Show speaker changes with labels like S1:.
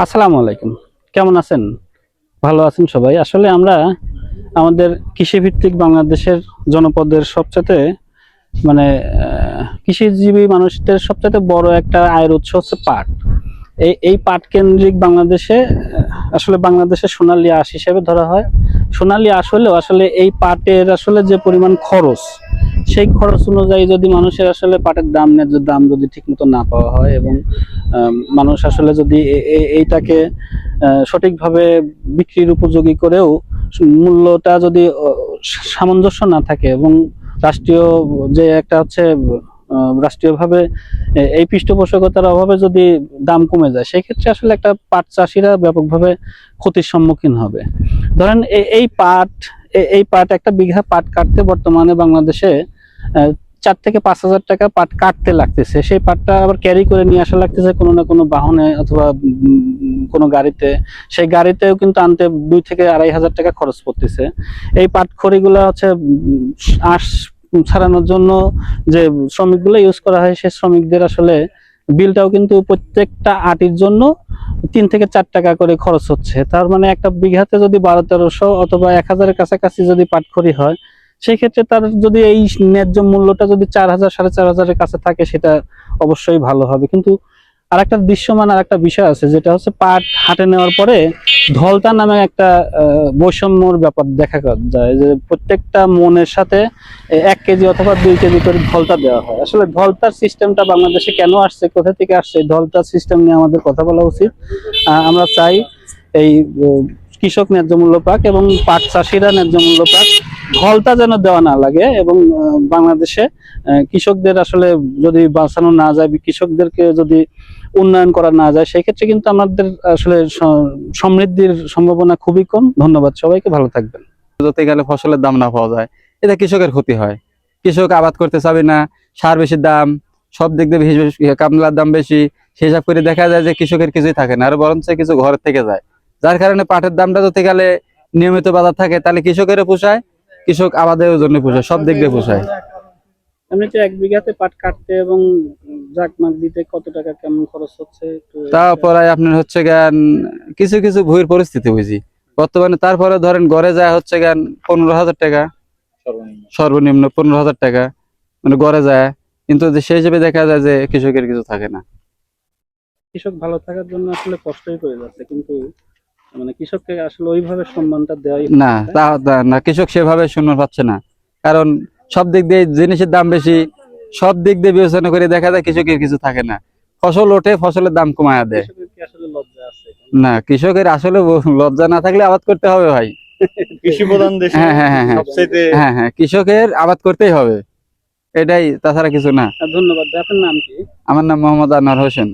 S1: আসসালামু আলাইকুম। কেমন আছেন? ভালো আছেন সবাই? আসলে আমরা আমাদের কৃষিভিত্তিক বাংলাদেশের জনপদের সবচাইতে মানে কৃষিজীবী মানুষদের সবচাইতে বড় একটা আয়ের উৎস হচ্ছে পাট। এই পাট কেন্দ্রিক বাংলাদেশে আসলে বাংলাদেশে সোনালী আঁশ হিসেবে ধরা হয়। সোনালী আঁশ হলেও আসলে এই পাটের আসলে যে পরিমাণ খরচ, সেই খরচ অনুযায়ী যদি মানুষের আসলে পাটের ন্যায্য দাম যদি ঠিকমতো না পাওয়া হয় এবং মানুষ আসলে যদি এইটাকে সঠিকভাবে বিক্রির উপযোগী করেও মূল্যটা যদি সামঞ্জস্য না থাকে এবং রাষ্ট্রীয় যে একটা হচ্ছে রাষ্ট্রীয়ভাবে এই পৃষ্ঠপোষকতার অভাবে যদি দাম কমে যায়, সেই ক্ষেত্রে আসলে একটা পাট চাষিরা ব্যাপকভাবে ক্ষতির সম্মুখীন হবে। ধরেন এই পাট একটা বিঘা পাট কাটতে বর্তমানে বাংলাদেশে 4 থেকে 5 হাজার টাকা পাট কাটতে লাগতেছে। সেই পাটটা আবার ক্যারি করে নিয়ে আসা লাগতেছে কোনো না কোনো বাহনে অথবা কোনো গাড়িতে। সেই গাড়িতেও কিন্তু আনতে 2 থেকে 2.5 হাজার টাকা খরচ পড়তেছে। এই পাট খড়িগুলা হচ্ছে আঁশ ছাড়ানোর জন্য যে শ্রমিকগুলো ইউজ করা হয়, সেই শ্রমিকদের আসলে বিলটাও কিন্তু প্রত্যেকটা আটির জন্য 3 থেকে 4 টাকা করে খরচ হচ্ছে। তার মানে একটা বিঘাতে যদি 1200-1300 অথবা 1000-এর কাছাকাছি যদি পাটখড়ি হয়, সেই ক্ষেত্রে তার যদি এই ন্যায্য মূল্যটা যদি 4000 4500-এর কাছে থাকে, সেটা অবশ্যই ভালো হবে। কিন্তু আরেকটা দৃশ্যমান আরেকটা বিষয় আছে, যেটা হচ্ছে পাট হাটে নেওয়ার পরে ধলতা নামে একটা বৈষম্যর ব্যাপার দেখা যায়, যে প্রত্যেকটা মনের সাথে 1 কেজি অথবা 2 কেজি করে ধলতা দেওয়া হয়। আসলে ধলতার সিস্টেমটা বাংলাদেশে কেন আসছে, কোথা থেকে আসছে, ধলতার সিস্টেম নিয়ে আমাদের কথা বলা উচিত। আমরা চাই এই কৃষক ন্যায্য মূল্য পাক এবং পাট চাষিরা ন্যায্য মূল্য পাক, ধলতা যেন দেওয়া না লাগে। এবং বাংলাদেশে কৃষকদের আসলে যদি বাঁচানো না যায়, কৃষকদেরকে যদি উন্নয়ন করা না যায়, সেই ক্ষেত্রে কিন্তু আমাদের আসলে সমৃদ্ধির সম্ভাবনা খুবই কম। ধন্যবাদ সবাইকে, ভালো থাকবেন।
S2: ধরতে গেলে ফসলের দাম না পাওয়া যায়, এটা কৃষকের ক্ষতি হয়। কৃষক আবাদ করতে চাবে না, সার বেশি দাম, সব দিক দিয়ে বেশি, কামলার দাম বেশি, হিসাব করে দেখা যায় যে কৃষকের কিছুই থাকে না, আর বরঞ্চ কিছু ঘরের থেকে যায়। যার কারণে পাটের দামটা ধরতে গেলে নিয়মিত বাজার থাকে, তাহলে কৃষকেরও পোষায়, কৃষক আবাদের জন্য পোষায়, সব দিক দিয়ে পোষায়।
S1: এমনিতে 1 বিঘাতে পাট কাটতে এবং জাগমাগ দিতে কত টাকা কেমন খরচ হচ্ছে একটু?
S2: তারপরে আপনার হচ্ছে গান কিছু কিছু ভুঁইয়ের পরিস্থিতি বুঝি বর্তমানে, তারপরে ধরেন গড়ে যায় হচ্ছে গান 15,000 টাকা, সর্বনিম্ন 15,000 টাকা মানে গড়ে যায়। কিন্তু সেই হিসেবে দেখা যায় যে কৃষকের কিছু থাকে না।
S1: কৃষক ভালো থাকার জন্য আসলে কষ্টই করে যাচ্ছে, কিন্তু মানে কৃষককে আসলে ওইভাবে সম্মানটা দেওয়াই
S2: না, না, কৃষক সেভাবে সম্মান পাচ্ছে না। কারণ সব দিক দিয়ে জিনিসের দাম বেশি, সব দিক দিয়ে বিবেচনা করে দেখা যায় কৃষকের কিছু থাকে না। ফসল ওঠে, ফসলের দাম কমায়া দেয়।
S1: কৃষকের কি আসলে লজ্জা আছে?
S2: না, কৃষকের আসলে লজ্জা না থাকলে আবাদ করতে হবে ভাই।
S3: কৃষি প্রধান দেশে
S2: হ্যাঁ হ্যাঁ হ্যাঁ হ্যাঁ
S3: সবচাইতে
S2: হ্যাঁ হ্যাঁ, কৃষকের আবাদ করতেই হবে, এটাই, তাছাড়া কিছু না।
S1: ধন্যবাদ। আপনার নাম কি?
S2: আমার নাম মোহাম্মদ আনোয়ার হোসেন।